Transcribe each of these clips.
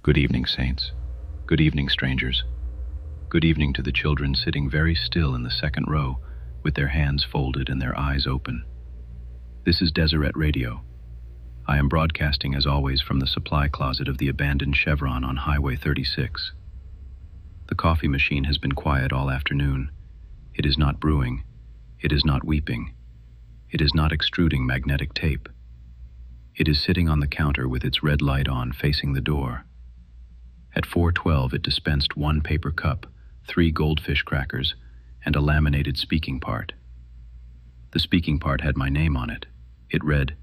Good evening, saints. Good evening, strangers. Good evening to the children sitting very still in the second row, with their hands folded and their eyes open. This is Deseret Radio. I am broadcasting as always from the supply closet of the abandoned Chevron on Highway 36. The coffee machine has been quiet all afternoon. It is not brewing. It is not weeping. It is not extruding magnetic tape. It is sitting on the counter with its red light on, facing the door. At 4:12 it dispensed 1 paper cup, 3 goldfish crackers, and a laminated speaking part. The speaking part had my name on it. It read,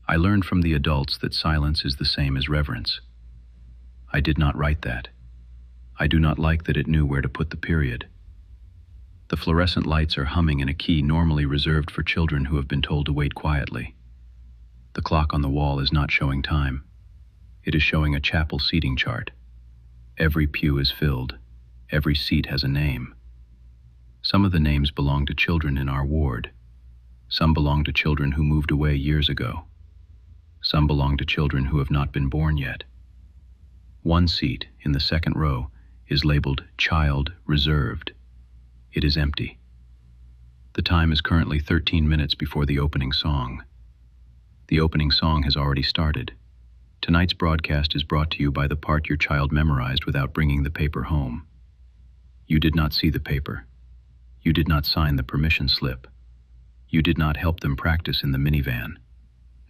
"I learned from the adults that silence is the same as reverence." I did not write that. I do not like that it knew where to put the period. The fluorescent lights are humming in a key normally reserved for children who have been told to wait quietly. The clock on the wall is not showing time. It is showing a chapel seating chart. Every pew is filled. Every seat has a name. Some of the names belong to children in our ward. Some belong to children who moved away years ago. Some belong to children who have not been born yet. One seat, in the second row, is labeled Child Reserved. It is empty. The time is currently 13 minutes before the opening song. The opening song has already started. Tonight's broadcast is brought to you by the part your child memorized without bringing the paper home. You did not see the paper. You did not sign the permission slip. You did not help them practice in the minivan.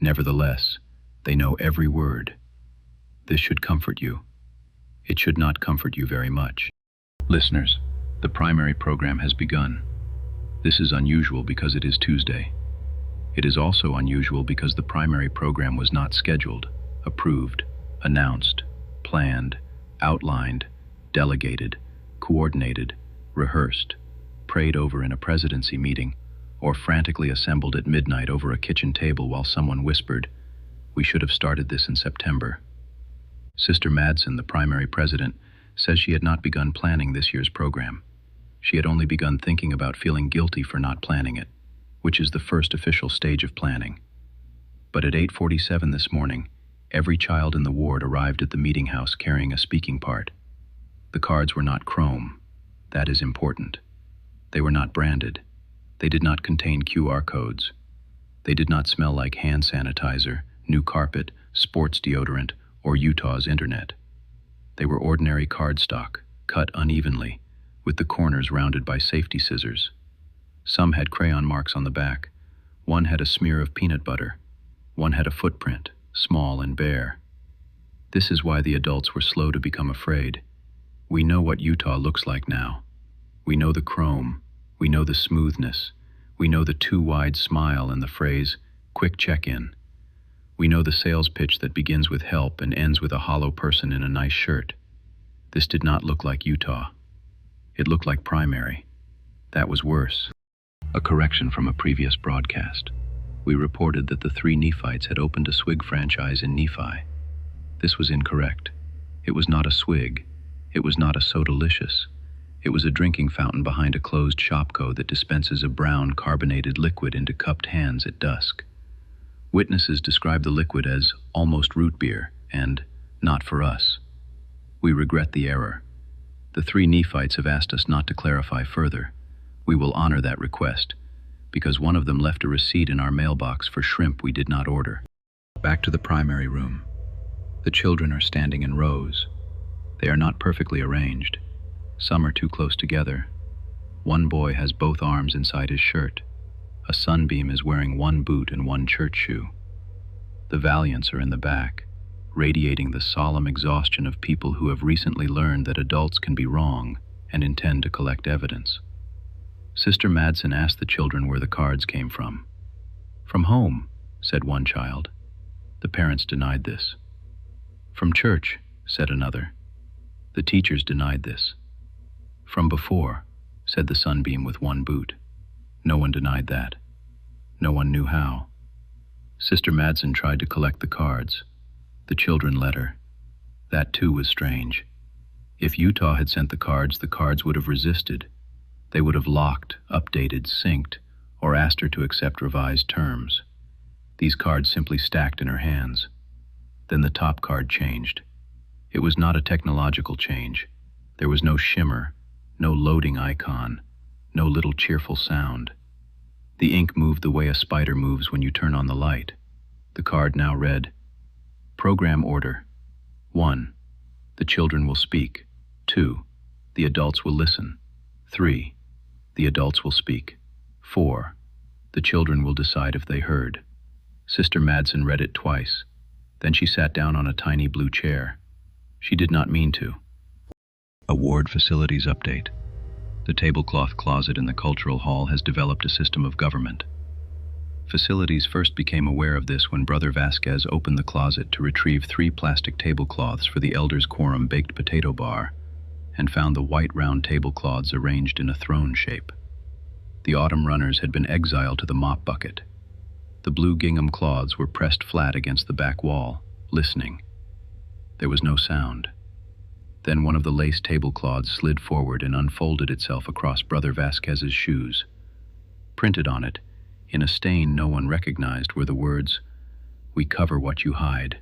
Nevertheless, they know every word. This should comfort you. It should not comfort you very much. Listeners, the primary program has begun. This is unusual because it is Tuesday. It is also unusual because the primary program was not scheduled, approved, announced, planned, outlined, delegated, coordinated, rehearsed, prayed over in a presidency meeting, or frantically assembled at midnight over a kitchen table while someone whispered, "We should have started this in September." Sister Madsen, the primary president, says she had not begun planning this year's program. She had only begun thinking about feeling guilty for not planning it, which is the first official stage of planning. But at 8:47 this morning, every child in the ward arrived at the meeting house carrying a speaking part. The cards were not chrome. That is important. They were not branded. They did not contain QR codes. They did not smell like hand sanitizer, new carpet, sports deodorant, or Utah's internet. They were ordinary cardstock, cut unevenly, with the corners rounded by safety scissors. Some had crayon marks on the back. One had a smear of peanut butter. One had a footprint, small and bare. This is why the adults were slow to become afraid. We know what Utah looks like now. We know the chrome. We know the smoothness. We know the too wide smile and the phrase, "quick check-in." We know the sales pitch that begins with help and ends with a hollow person in a nice shirt. This did not look like Utah. It looked like primary. That was worse. A correction from a previous broadcast. We reported that the 3 Nephites had opened a swig franchise in Nephi. This was incorrect. It was not a swig. It was not a Sodalicious. It was a drinking fountain behind a closed shopco that dispenses a brown carbonated liquid into cupped hands at dusk. Witnesses described the liquid as almost root beer and not for us. We regret the error. The 3 Nephites have asked us not to clarify further. We will honor that request, because one of them left a receipt in our mailbox for shrimp we did not order. Back to the primary room. The children are standing in rows. They are not perfectly arranged. Some are too close together. One boy has both arms inside his shirt. A sunbeam is wearing one boot and one church shoe. The valiants are in the back, radiating the solemn exhaustion of people who have recently learned that adults can be wrong and intend to collect evidence. Sister Madsen asked the children where the cards came from. "From home," said one child. The parents denied this. "From church," said another. The teachers denied this. "From before," said the sunbeam with one boot. No one denied that. No one knew how. Sister Madsen tried to collect the cards. The children let her. That too was strange. If Utah had sent the cards would have resisted. They would have locked, updated, synced, or asked her to accept revised terms. These cards simply stacked in her hands. Then the top card changed. It was not a technological change. There was no shimmer, no loading icon, no little cheerful sound. The ink moved the way a spider moves when you turn on the light. The card now read, Program order. 1. The children will speak. 2. The adults will listen. 3. The adults will speak. 4. The children will decide if they heard. Sister Madsen read it twice. Then she sat down on a tiny blue chair. She did not mean to. A ward facilities update. The tablecloth closet in the cultural hall has developed a system of government. Facilities first became aware of this when Brother Vasquez opened the closet to retrieve 3 plastic tablecloths for the Elders' Quorum baked potato bar, and found the white round tablecloths arranged in a throne shape. The autumn runners had been exiled to the mop bucket. The blue gingham cloths were pressed flat against the back wall, listening. There was no sound. Then one of the lace tablecloths slid forward and unfolded itself across Brother Vasquez's shoes. Printed on it, in a stain no one recognized, were the words, "We cover what you hide."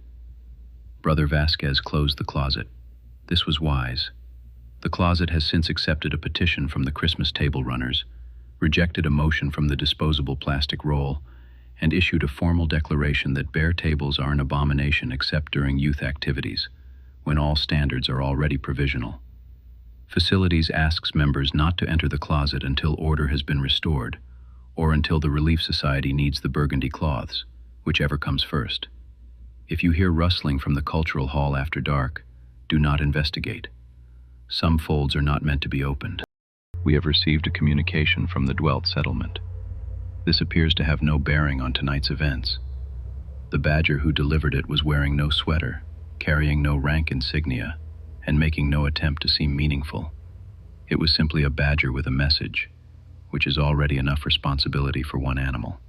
Brother Vasquez closed the closet. This was wise. The closet has since accepted a petition from the Christmas table runners, rejected a motion from the disposable plastic roll, and issued a formal declaration that bare tables are an abomination except during youth activities, when all standards are already provisional. Facilities asks members not to enter the closet until order has been restored, or until the Relief Society needs the burgundy cloths, whichever comes first. If you hear rustling from the cultural hall after dark, do not investigate. Some folds are not meant to be opened. We have received a communication from the Dwelt Settlement. This appears to have no bearing on tonight's events. The badger who delivered it was wearing no sweater, carrying no rank insignia, and making no attempt to seem meaningful. It was simply a badger with a message, which is already enough responsibility for one animal.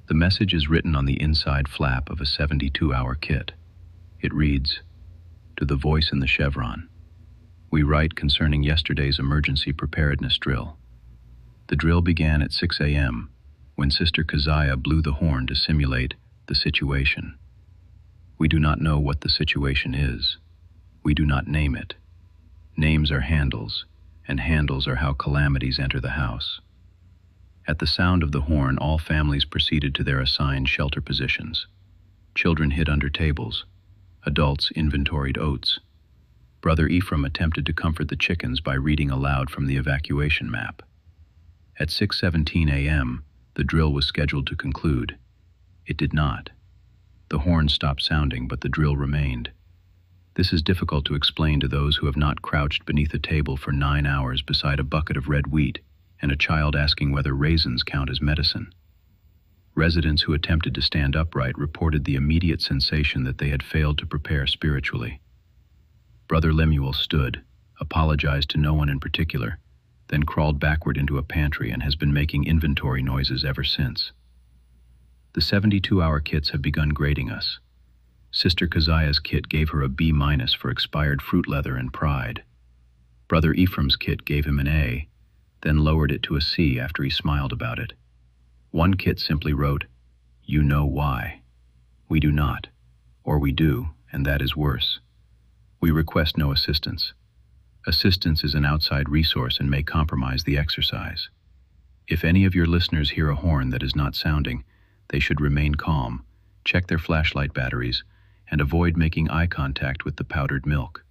The message is written on the inside flap of a 72-hour kit. It reads, "To the voice in the chevron. We write concerning yesterday's emergency preparedness drill. The drill began at 6 a.m. when Sister Keziah blew the horn to simulate the situation. We do not know what the situation is. We do not name it. Names are handles, and handles are how calamities enter the house." At the sound of the horn, all families proceeded to their assigned shelter positions. Children hid under tables. Adults inventoried oats. Brother Ephraim attempted to comfort the chickens by reading aloud from the evacuation map. At 6:17 a.m., the drill was scheduled to conclude. It did not. The horn stopped sounding, but the drill remained. This is difficult to explain to those who have not crouched beneath a table for 9 hours beside a bucket of red wheat and a child asking whether raisins count as medicine. Residents who attempted to stand upright reported the immediate sensation that they had failed to prepare spiritually. Brother Lemuel stood, apologized to no one in particular, then crawled backward into a pantry and has been making inventory noises ever since. The 72-hour kits have begun grading us. Sister Keziah's kit gave her a B- for expired fruit leather and pride. Brother Ephraim's kit gave him an A, then lowered it to a C after he smiled about it. One kit simply wrote, "You know why." We do not, or we do, and that is worse. We request no assistance. Assistance is an outside resource and may compromise the exercise. If any of your listeners hear a horn that is not sounding, they should remain calm, check their flashlight batteries, and avoid making eye contact with the powdered milk.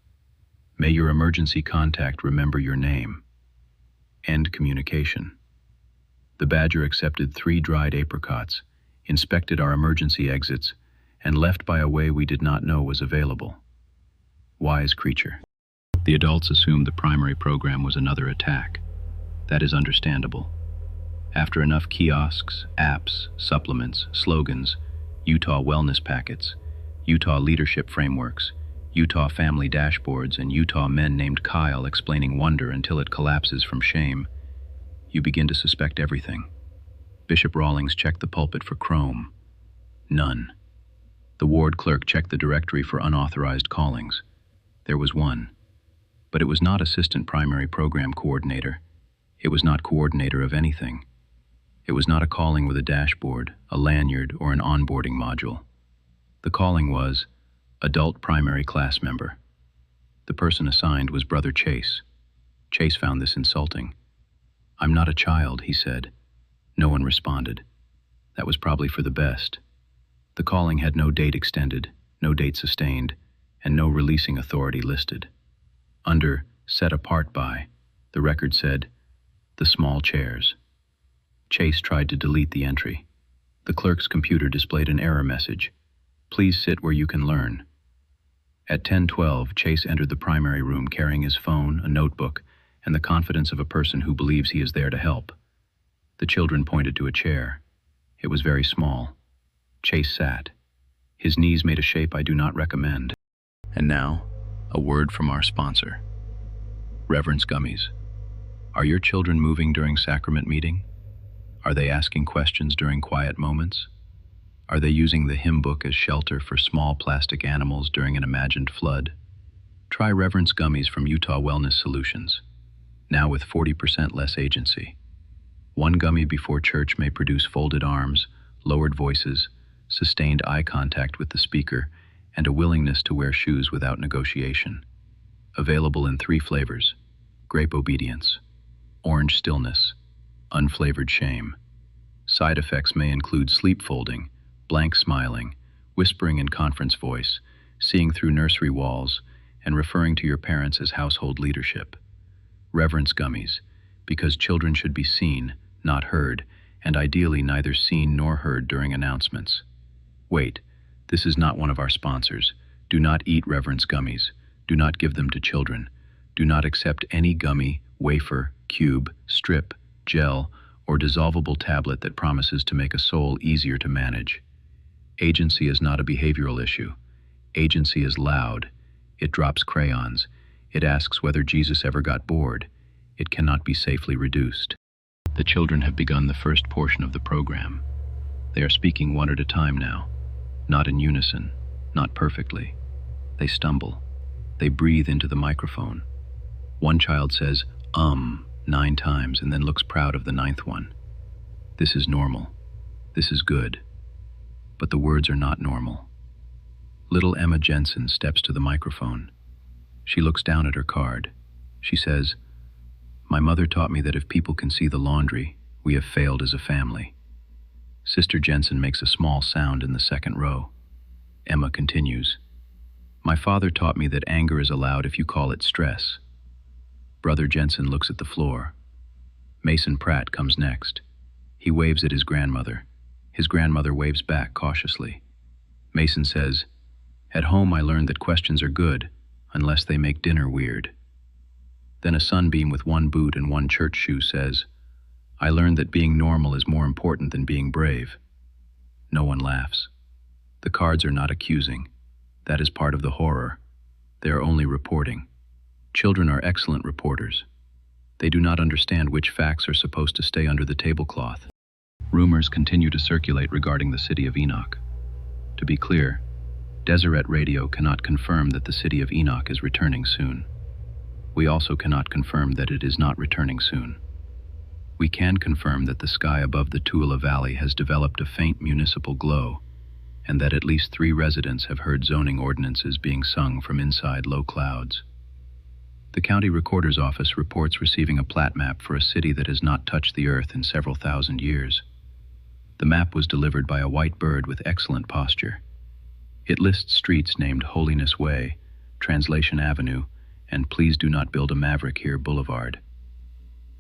May your emergency contact remember your name. End communication. The badger accepted 3 dried apricots, inspected our emergency exits, and left by a way we did not know was available. Wise creature. The adults assumed the primary program was another attack. That is understandable. After enough kiosks, apps, supplements, slogans, Utah wellness packets, Utah leadership frameworks, Utah family dashboards, and Utah men named Kyle explaining wonder until it collapses from shame, you begin to suspect everything. Bishop Rawlings checked the pulpit for chrome. None. The ward clerk checked the directory for unauthorized callings. There was one. But it was not assistant primary program coordinator. It was not coordinator of anything. It was not a calling with a dashboard, a lanyard, or an onboarding module. The calling was adult primary class member. The person assigned was Brother Chase. Chase found this insulting. "I'm not a child," he said. No one responded. That was probably for the best. The calling had no date extended, no date sustained, and no releasing authority listed. Under "set apart by," the record said, "the small chairs." Chase tried to delete the entry. The clerk's computer displayed an error message. "Please sit where you can learn." At 10:12, Chase entered the primary room carrying his phone, a notebook, and the confidence of a person who believes he is there to help. The children pointed to a chair. It was very small. Chase sat. His knees made a shape I do not recommend. And now, a word from our sponsor. Reverence Gummies. Are your children moving during sacrament meeting? Are they asking questions during quiet moments? Are they using the hymn book as shelter for small plastic animals during an imagined flood? Try Reverence Gummies from Utah Wellness Solutions, now with 40% less agency. One gummy before church may produce folded arms, lowered voices, sustained eye contact with the speaker, and a willingness to wear shoes without negotiation. Available in 3 flavors: grape obedience, orange stillness, unflavored shame. Side effects may include sleep folding, blank smiling, whispering in conference voice, seeing through nursery walls, and referring to your parents as household leadership. Reverence Gummies, because children should be seen, not heard, and ideally neither seen nor heard during announcements. Wait, this is not one of our sponsors. Do not eat Reverence Gummies. Do not give them to children. Do not accept any gummy, wafer, cube, strip, gel, or dissolvable tablet that promises to make a soul easier to manage. Agency is not a behavioral issue. Agency is loud. It drops crayons. It asks whether Jesus ever got bored. It cannot be safely reduced. The children have begun the first portion of the program. They are speaking one at a time now, not in unison, not perfectly. They stumble. They breathe into the microphone. One child says, 9 times and then looks proud of the 9th one. This is normal. This is good. But the words are not normal. Little Emma Jensen steps to the microphone. She looks down at her card. She says, "My mother taught me that if people can see the laundry, we have failed as a family." Sister Jensen makes a small sound in the 2nd row. Emma continues, "My father taught me that anger is allowed if you call it stress." Brother Jensen looks at the floor. Mason Pratt comes next. He waves at his grandmother. His grandmother waves back cautiously. Mason says, "At home I learned that questions are good, unless they make dinner weird." Then a sunbeam with 1 boot and 1 church shoe says, "I learned that being normal is more important than being brave." No one laughs. The cards are not accusing. That is part of the horror. They are only reporting. Children are excellent reporters. They do not understand which facts are supposed to stay under the tablecloth. Rumors continue to circulate regarding the city of Enoch. To be clear, Deseret Radio cannot confirm that the city of Enoch is returning soon. We also cannot confirm that it is not returning soon. We can confirm that the sky above the Tooele Valley has developed a faint municipal glow, and that at least 3 residents have heard zoning ordinances being sung from inside low clouds. The county recorder's office reports receiving a plat map for a city that has not touched the earth in several thousand years. The map was delivered by a white bird with excellent posture. It lists streets named Holiness Way, Translation Avenue, and Please Do Not Build a Maverick Here Boulevard.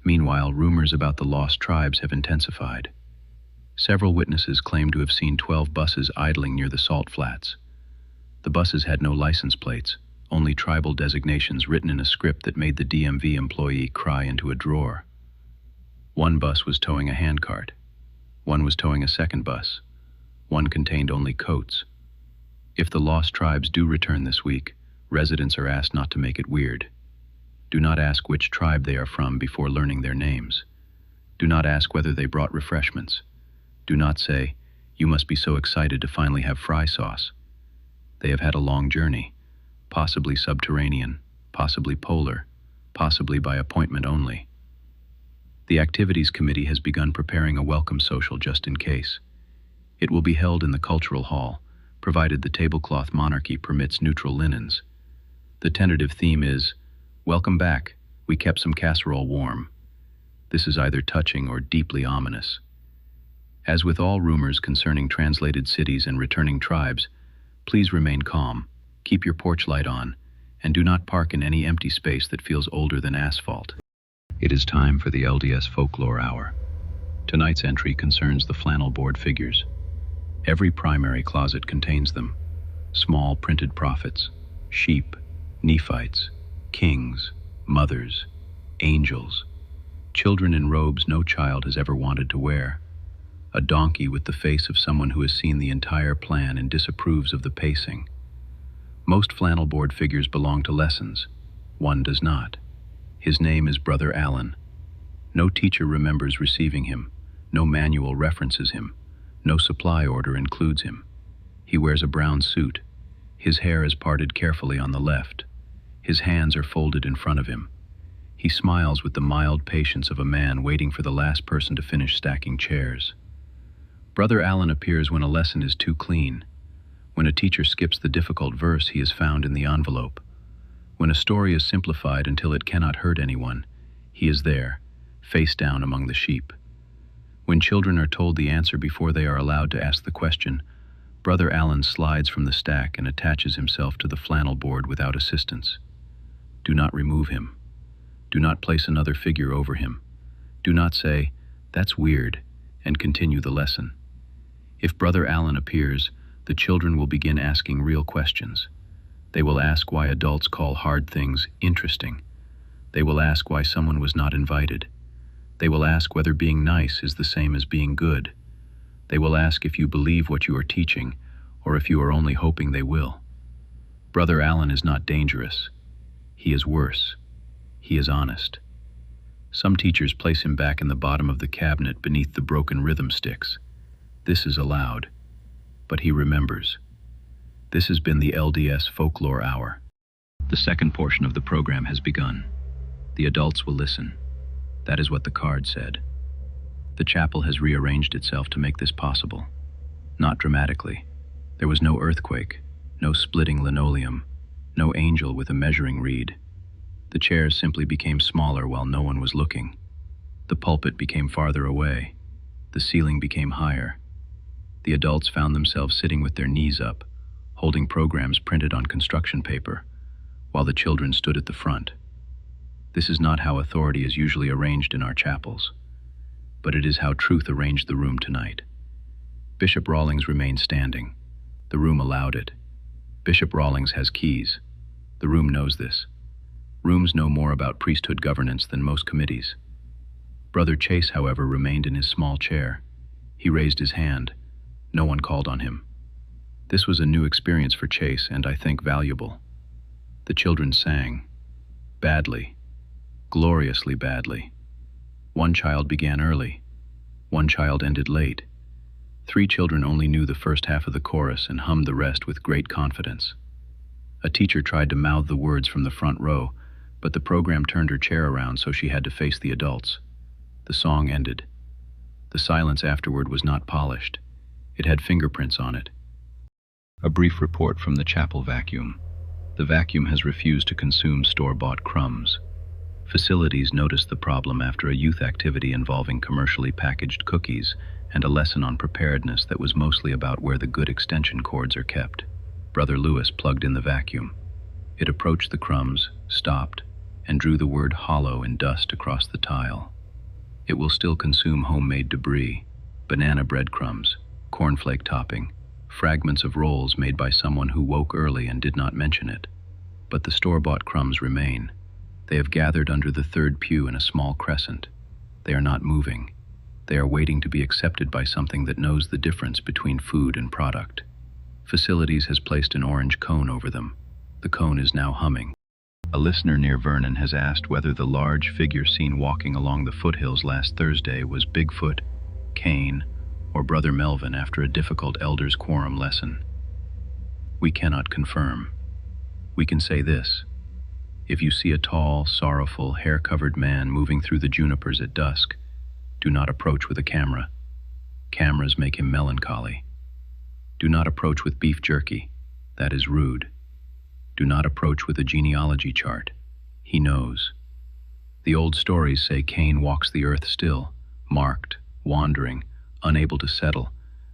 Meanwhile, rumors about the lost tribes have intensified. Several witnesses claim to have seen 12 buses idling near the salt flats. The buses had no license plates, only tribal designations written in a script that made the DMV employee cry into a drawer. One bus was towing a handcart. One was towing a second bus. One contained only coats. If the lost tribes do return this week, residents are asked not to make it weird. Do not ask which tribe they are from before learning their names. Do not ask whether they brought refreshments. Do not say, "You must be so excited to finally have fry sauce." They have had a long journey, possibly subterranean, possibly polar, possibly by appointment only. The Activities Committee has begun preparing a welcome social just in case. It will be held in the Cultural Hall, provided the tablecloth monarchy permits neutral linens. The tentative theme is, "Welcome back, we kept some casserole warm." This is either touching or deeply ominous. As with all rumors concerning translated cities and returning tribes, please remain calm, keep your porch light on, and do not park in any empty space that feels older than asphalt. It is time for the LDS Folklore Hour. Tonight's entry concerns the flannel board figures. Every primary closet contains them. Small printed prophets, sheep, Nephites, kings, mothers, angels, children in robes no child has ever wanted to wear, a donkey with the face of someone who has seen the entire plan and disapproves of the pacing. Most flannel board figures belong to lessons. One does not. His name is Brother Allen. No teacher remembers receiving him. No manual references him. No supply order includes him. He wears a brown suit. His hair is parted carefully on the left. His hands are folded in front of him. He smiles with the mild patience of a man waiting for the last person to finish stacking chairs. Brother Allen appears when a lesson is too clean. When a teacher skips the difficult verse, he is found in the envelope. When a story is simplified until it cannot hurt anyone, he is there, face down among the sheep. When children are told the answer before they are allowed to ask the question, Brother Allen slides from the stack and attaches himself to the flannel board without assistance. Do not remove him. Do not place another figure over him. Do not say, "That's weird," and continue the lesson. If Brother Allen appears, the children will begin asking real questions. They will ask why adults call hard things interesting. They will ask why someone was not invited. They will ask whether being nice is the same as being good. They will ask if you believe what you are teaching, or if you are only hoping they will. Brother Allen is not dangerous. He is worse. He is honest. Some teachers place him back in the bottom of the cabinet beneath the broken rhythm sticks. This is allowed. But he remembers. This has been the LDS Folklore Hour. The second portion of the program has begun. The adults will listen. That is what the card said. The chapel has rearranged itself to make this possible. Not dramatically. There was no earthquake, no splitting linoleum, no angel with a measuring reed. The chairs simply became smaller while no one was looking. The pulpit became farther away. The ceiling became higher. The adults found themselves sitting with their knees up, holding programs printed on construction paper, while the children stood at the front. This is not how authority is usually arranged in our chapels, but it is how truth arranged the room tonight. Bishop Rawlings remained standing. The room allowed it. Bishop Rawlings has keys. The room knows this. Rooms know more about priesthood governance than most committees. Brother Chase, however, remained in his small chair. He raised his hand. No one called on him. This was a new experience for Chase, and I think valuable. The children sang. Badly. Gloriously badly. One child began early. One child ended late. 3 children only knew the first half of the chorus and hummed the rest with great confidence. A teacher tried to mouth the words from the front row, but the program turned her chair around so she had to face the adults. The song ended. The silence afterward was not polished. It had fingerprints on it. A brief report from the chapel vacuum. The vacuum has refused to consume store-bought crumbs. Facilities noticed the problem after a youth activity involving commercially packaged cookies and a lesson on preparedness that was mostly about where the good extension cords are kept. Brother Lewis plugged in the vacuum. It approached the crumbs, stopped, and drew the word hollow in dust across the tile. It will still consume homemade debris, banana breadcrumbs, cornflake topping, fragments of rolls made by someone who woke early and did not mention it. But the store-bought crumbs remain. They have gathered under the third pew in a small crescent. They are not moving. They are waiting to be accepted by something that knows the difference between food and product. Facilities has placed an orange cone over them. The cone is now humming. A listener near Vernon has asked whether the large figure seen walking along the foothills last Thursday was Bigfoot, Cain, or Brother Melvin after a difficult elders' quorum lesson. We cannot confirm. We can say this. If you see a tall, sorrowful, hair-covered man moving through the junipers at dusk, do not approach with a camera. Cameras make him melancholy. Do not approach with beef jerky. That is rude. Do not approach with a genealogy chart. He knows. The old stories say Cain walks the earth still, marked, wandering, unable to settle,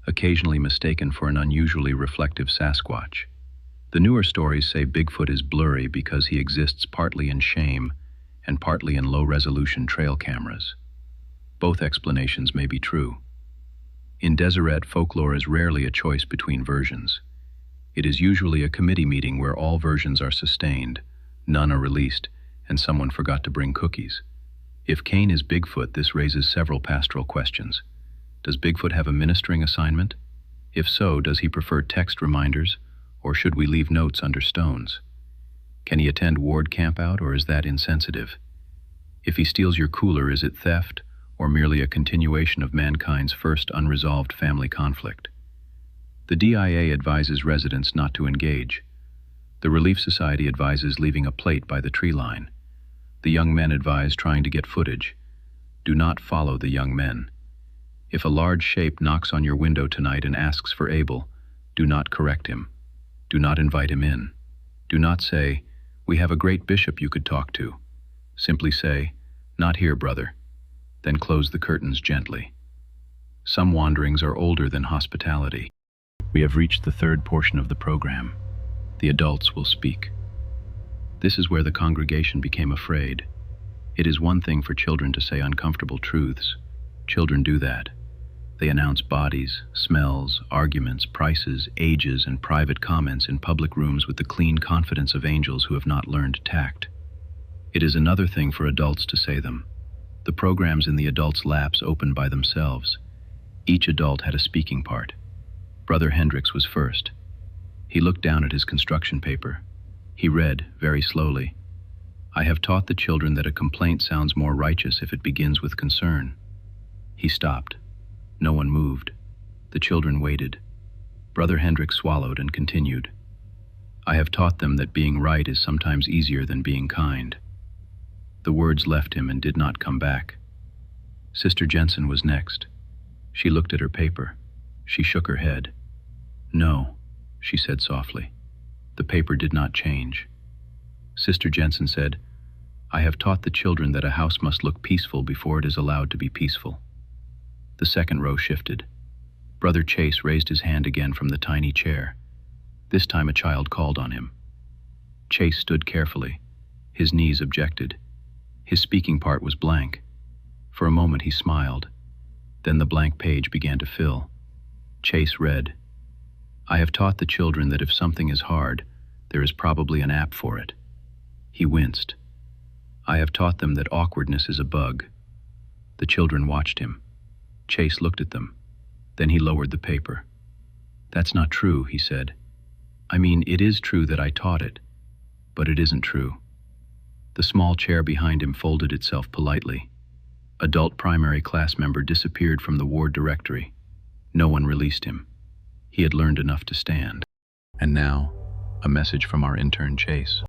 occasionally mistaken for an unusually reflective Sasquatch. The newer stories say Bigfoot is blurry because he exists partly in shame and partly in low-resolution trail cameras. Both explanations may be true. In Deseret, folklore is rarely a choice between versions. It is usually a committee meeting where all versions are sustained, none are released, and someone forgot to bring cookies. If Cain is Bigfoot, this raises several pastoral questions. Does Bigfoot have a ministering assignment? If so, does he prefer text reminders, or should we leave notes under stones? Can he attend ward campout, or is that insensitive? If he steals your cooler, is it theft, or merely a continuation of mankind's first unresolved family conflict? The DIA advises residents not to engage. The Relief Society advises leaving a plate by the tree line. The young men advise trying to get footage. Do not follow the young men. If a large shape knocks on your window tonight and asks for Abel, do not correct him. Do not invite him in. Do not say, "We have a great bishop you could talk to." Simply say, "Not here, brother." Then close the curtains gently. Some wanderings are older than hospitality. We have reached the third portion of the program. The adults will speak. This is where the congregation became afraid. It is one thing for children to say uncomfortable truths. Children do that. They announce bodies, smells, arguments, prices, ages, and private comments in public rooms with the clean confidence of angels who have not learned tact. It is another thing for adults to say them. The programs in the adults' laps opened by themselves. Each adult had a speaking part. Brother Hendricks was first. He looked down at his construction paper. He read, very slowly, "I have taught the children that a complaint sounds more righteous if it begins with concern." He stopped. No one moved. The children waited. Brother Hendricks swallowed and continued, "I have taught them that being right is sometimes easier than being kind." The words left him and did not come back. Sister Jensen was next. She looked at her paper. She shook her head. "No," she said softly. The paper did not change. Sister Jensen said, "I have taught the children that a house must look peaceful before it is allowed to be peaceful." The second row shifted. Brother Chase raised his hand again from the tiny chair. This time a child called on him. Chase stood carefully. His knees objected. His speaking part was blank. For a moment he smiled. Then the blank page began to fill. Chase read, "I have taught the children that if something is hard, there is probably an app for it." He winced. "I have taught them that awkwardness is a bug." The children watched him. Chase looked at them. Then he lowered the paper. "That's not true," he said. "I mean, it is true that I taught it, but it isn't true." The small chair behind him folded itself politely. Adult primary class member disappeared from the ward directory. No one released him. He had learned enough to stand. And now, a message from our intern Chase.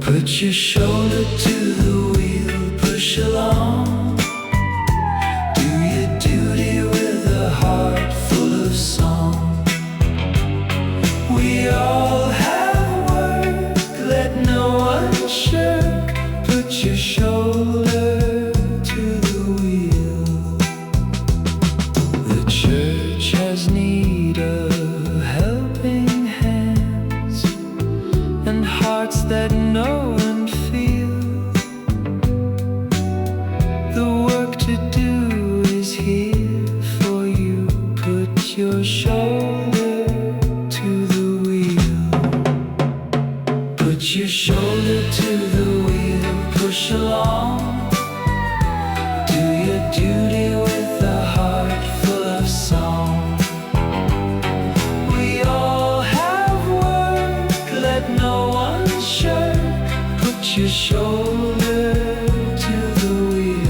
Put your shoulder to the wheel, push along. Do your duty with a heart full of song. We all have work, let no one shirk. Put your shoulder to the wheel. The church has need of helping hands and hearts that know and feel. shoulder to the wheel, push along. Do your duty with a heart full of song. We all have work, let no one shirk. Put your shoulder to the wheel.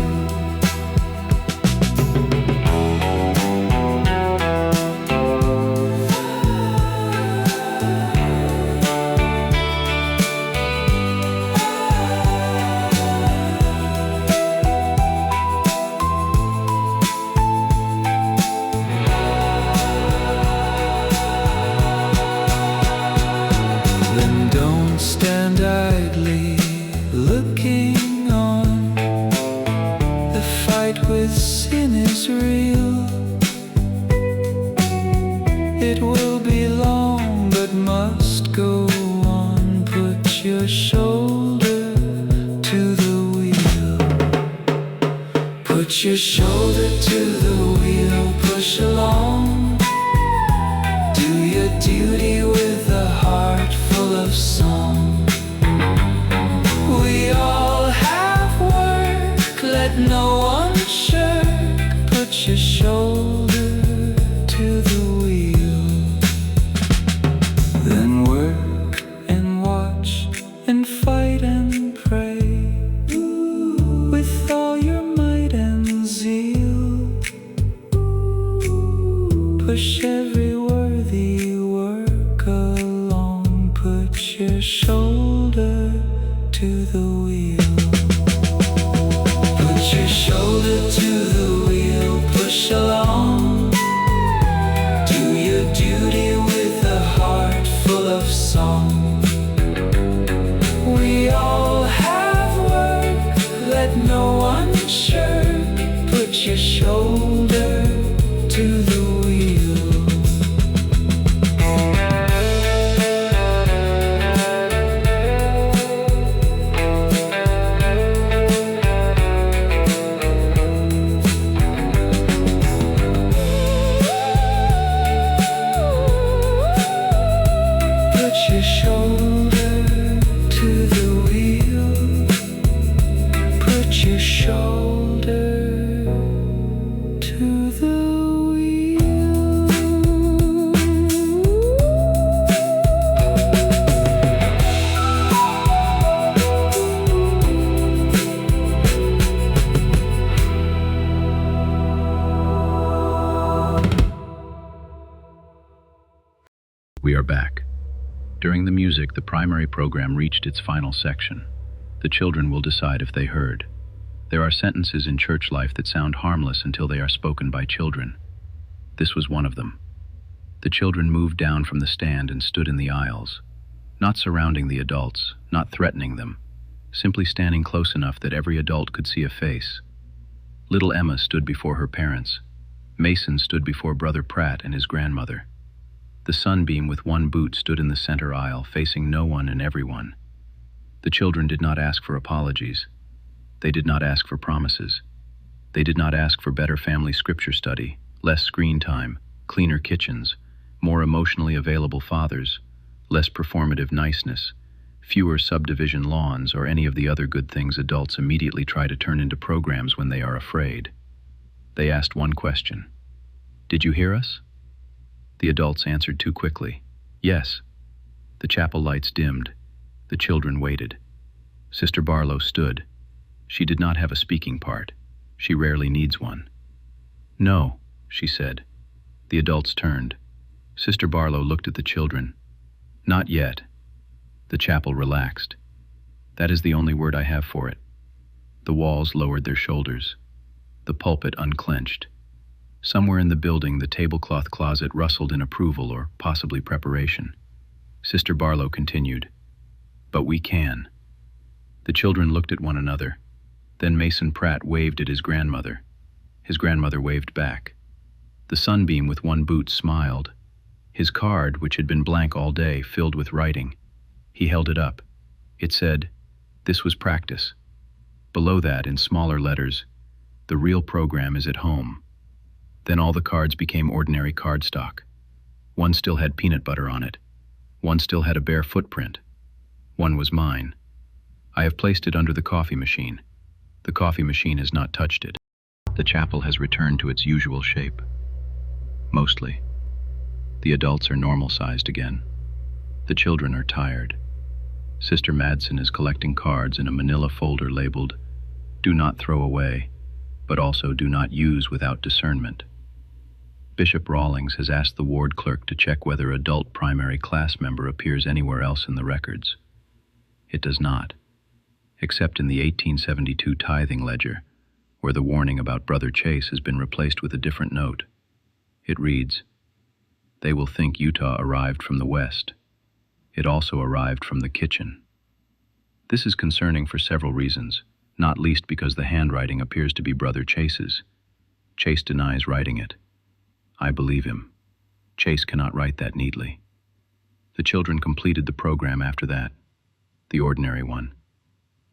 Then don't stand idly looking on. The fight with sin is real. It will be long but must go on. Put your shoulder to the wheel. Put your shoulder to the wheel, push along. Do your duty with a heart full of song. We all have work, let no one shirk. Put your shoulder to the wheel. Then work and watch and fight and pray with all your might and zeal. Push every worthy work along. Put your shoulder to the wheel. Put your shoulder to the wheel, push along. Do your duty with a heart full of song. We all have work, let no one shirk. Put your shoulder to the wheel. Put your shoulder to the wheel. Put your shoulder to the wheel. We are back. During the music, the primary program reached its final section. The children will decide if they heard. There are sentences in church life that sound harmless until they are spoken by children. This was one of them. The children moved down from the stand and stood in the aisles, not surrounding the adults, not threatening them, simply standing close enough that every adult could see a face. Little Emma stood before her parents. Mason stood before Brother Pratt and his grandmother. The sunbeam with one boot stood in the center aisle, facing no one and everyone. The children did not ask for apologies. They did not ask for promises. They did not ask for better family scripture study, less screen time, cleaner kitchens, more emotionally available fathers, less performative niceness, fewer subdivision lawns, or any of the other good things adults immediately try to turn into programs when they are afraid. They asked one question. Did you hear us? The adults answered too quickly. Yes. The chapel lights dimmed. The children waited. Sister Barlow stood. She did not have a speaking part. She rarely needs one. No, she said. The adults turned. Sister Barlow looked at the children. Not yet. The chapel relaxed. That is the only word I have for it. The walls lowered their shoulders. The pulpit unclenched. Somewhere in the building, the tablecloth closet rustled in approval or possibly preparation. Sister Barlow continued, "But we can." The children looked at one another. Then Mason Pratt waved at his grandmother. His grandmother waved back. The sunbeam with one boot smiled. His card, which had been blank all day, filled with writing. He held it up. It said, "This was practice." Below that, in smaller letters, "The real program is at home." Then all the cards became ordinary cardstock. One still had peanut butter on it. One still had a bare footprint. One was mine. I have placed it under the coffee machine. The coffee machine has not touched it. The chapel has returned to its usual shape. Mostly. The adults are normal-sized again. The children are tired. Sister Madsen is collecting cards in a manila folder labeled, "Do not throw away," but also "Do not use without discernment." Bishop Rawlings has asked the ward clerk to check whether adult primary class member appears anywhere else in the records. It does not, except in the 1872 tithing ledger, where the warning about Brother Chase has been replaced with a different note. It reads, "They will think Utah arrived from the west. It also arrived from the kitchen." This is concerning for several reasons, not least because the handwriting appears to be Brother Chase's. Chase denies writing it. I believe him. Chase cannot write that neatly. The children completed the program after that, the ordinary one.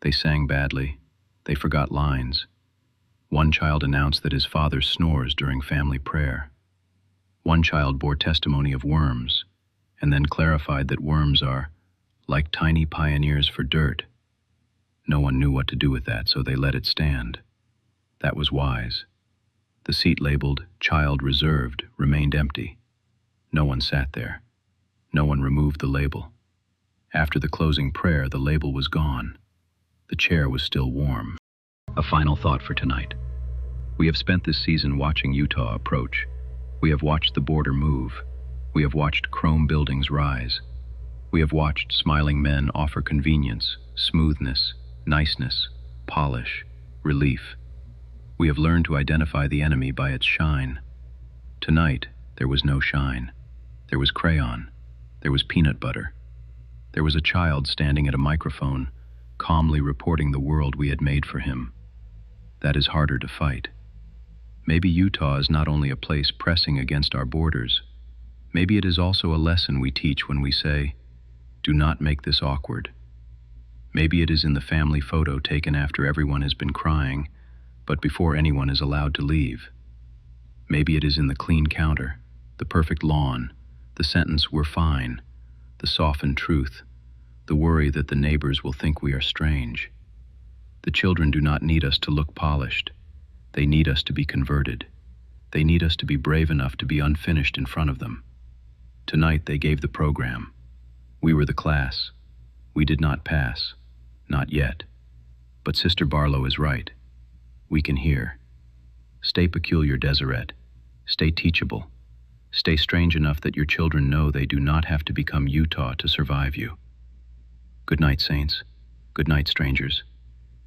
They sang badly. They forgot lines. One child announced that his father snores during family prayer. One child bore testimony of worms, and then clarified that worms are like tiny pioneers for dirt. No one knew what to do with that, so they let it stand. That was wise. The seat labeled "Child Reserved" remained empty. No one sat there. No one removed the label. After the closing prayer, the label was gone. The chair was still warm. A final thought for tonight. We have spent this season watching Utah approach. We have watched the border move. We have watched chrome buildings rise. We have watched smiling men offer convenience, smoothness, niceness, polish, relief. We have learned to identify the enemy by its shine. Tonight, there was no shine. There was crayon. There was peanut butter. There was a child standing at a microphone, calmly reporting the world we had made for him. That is harder to fight. Maybe Utah is not only a place pressing against our borders. Maybe it is also a lesson we teach when we say, "Do not make this awkward." Maybe it is in the family photo taken after everyone has been crying, but before anyone is allowed to leave. Maybe it is in the clean counter, the perfect lawn, the sentence "We're fine," the softened truth, the worry that the neighbors will think we are strange. The children do not need us to look polished. They need us to be converted. They need us to be brave enough to be unfinished in front of them. Tonight they gave the program. We were the class. We did not pass. Not yet. But Sister Barlow is right. We can hear. Stay peculiar, Deseret. Stay teachable. Stay strange enough that your children know they do not have to become Utah to survive you. Good night, saints. Good night, strangers.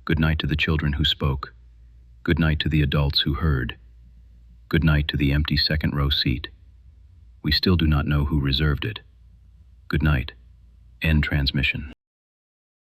Good night to the children who spoke. Good night to the adults who heard. Good night to the empty second row seat. We still do not know who reserved it. Good night. End transmission.